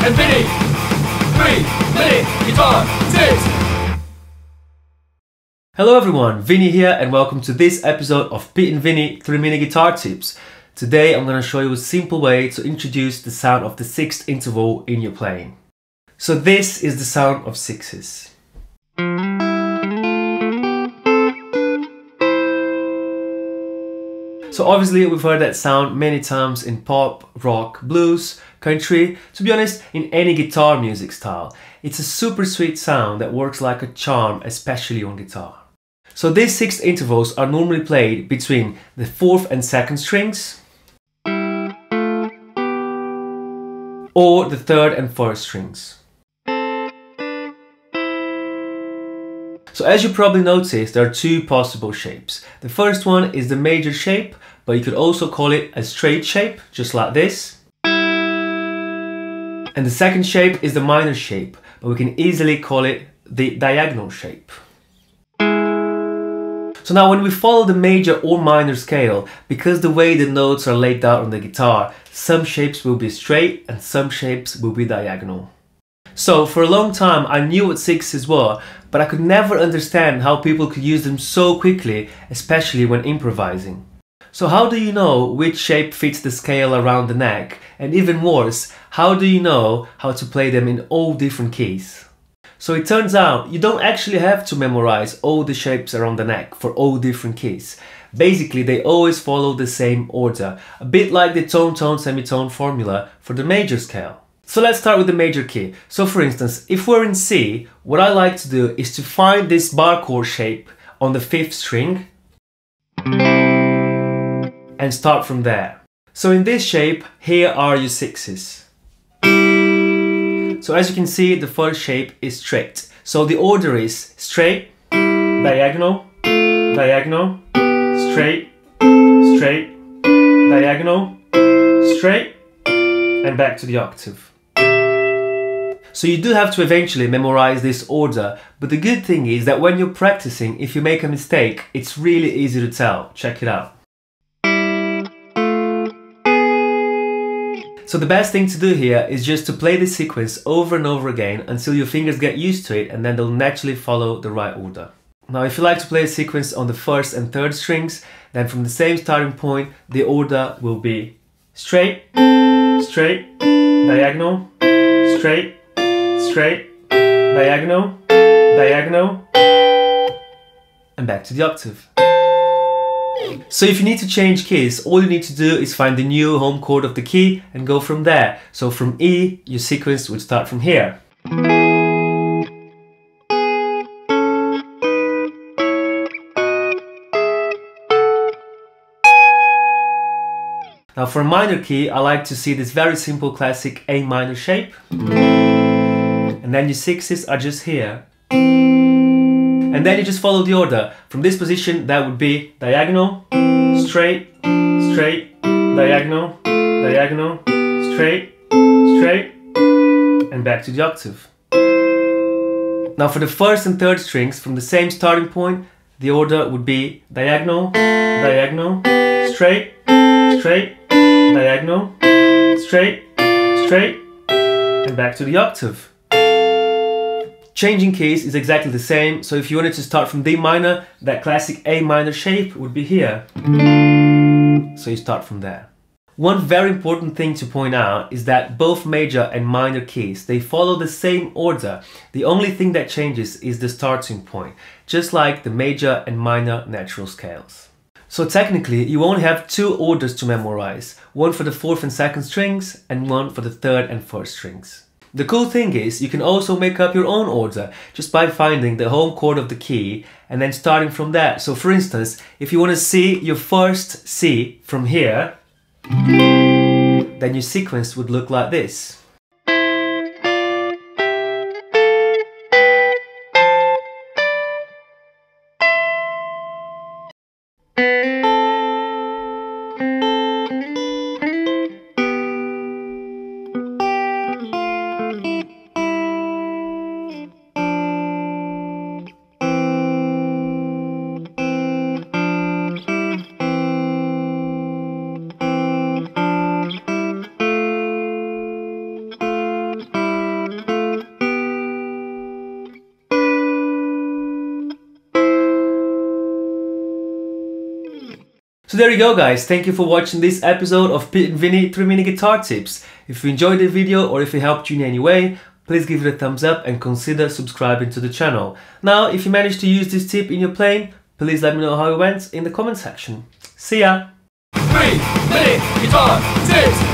and Vinnie. 3-minute guitar tips. Hello everyone, Vinnie here and welcome to this episode of Pete and Vinnie 3-minute guitar tips. Today I'm going to show you a simple way to introduce the sound of the sixth interval in your playing. So this is the sound of sixes. So obviously we've heard that sound many times in pop, rock, blues, country, to be honest, in any guitar music style. It's a super sweet sound that works like a charm, especially on guitar. So these sixth intervals are normally played between the 4th and 2nd strings, or the 3rd and 1st strings. So as you probably noticed, there are two possible shapes. The first one is the major shape, but you could also call it a straight shape, just like this. And the second shape is the minor shape, but we can easily call it the diagonal shape. So now when we follow the major or minor scale, because the way the notes are laid out on the guitar, some shapes will be straight and some shapes will be diagonal. So for a long time I knew what sixes were, but I could never understand how people could use them so quickly, especially when improvising. So how do you know which shape fits the scale around the neck? And even worse, how do you know how to play them in all different keys? So it turns out you don't actually have to memorize all the shapes around the neck for all different keys. Basically they always follow the same order, a bit like the tone-tone semitone formula for the major scale. So let's start with the major key. So for instance, if we're in C, what I like to do is to find this bar chord shape on the 5th string and start from there. So in this shape, here are your sixes. So as you can see, the first shape is straight. So the order is straight, diagonal, diagonal, straight, straight, diagonal, straight, and back to the octave. So you do have to eventually memorize this order, but the good thing is that when you're practicing, if you make a mistake, it's really easy to tell. Check it out. So the best thing to do here is just to play this sequence over and over again until your fingers get used to it, and then they'll naturally follow the right order. Now if you like to play a sequence on the 1st and 3rd strings, then from the same starting point the order will be straight, straight, diagonal, straight, straight, diagonal, diagonal, and back to the octave. So if you need to change keys, all you need to do is find the new home chord of the key and go from there. So from E, your sequence would start from here. Now for a minor key, I like to see this very simple classic A minor shape. And then your sixes are just here. And then you just follow the order. From this position, that would be diagonal, straight, straight, diagonal, diagonal, straight, straight, and back to the octave. Now for the 1st and 3rd strings, from the same starting point, the order would be diagonal, diagonal, straight, straight, diagonal, straight, straight, and back to the octave. Changing keys is exactly the same, so if you wanted to start from D minor, that classic A minor shape would be here. So you start from there. One very important thing to point out is that both major and minor keys, they follow the same order. The only thing that changes is the starting point, just like the major and minor natural scales. So technically, you only have two orders to memorize, one for the 4th and 2nd strings and one for the 3rd and 1st strings. The cool thing is, you can also make up your own order just by finding the home chord of the key and then starting from that. So for instance, if you want to see your first C from here, then your sequence would look like this. So there you go guys, thank you for watching this episode of Pete and Vinnie 3-minute guitar tips. If you enjoyed the video or if it helped you in any way, please give it a thumbs up and consider subscribing to the channel. Now, if you managed to use this tip in your playing, please let me know how it went in the comment section. See ya! 3-minute guitar tips!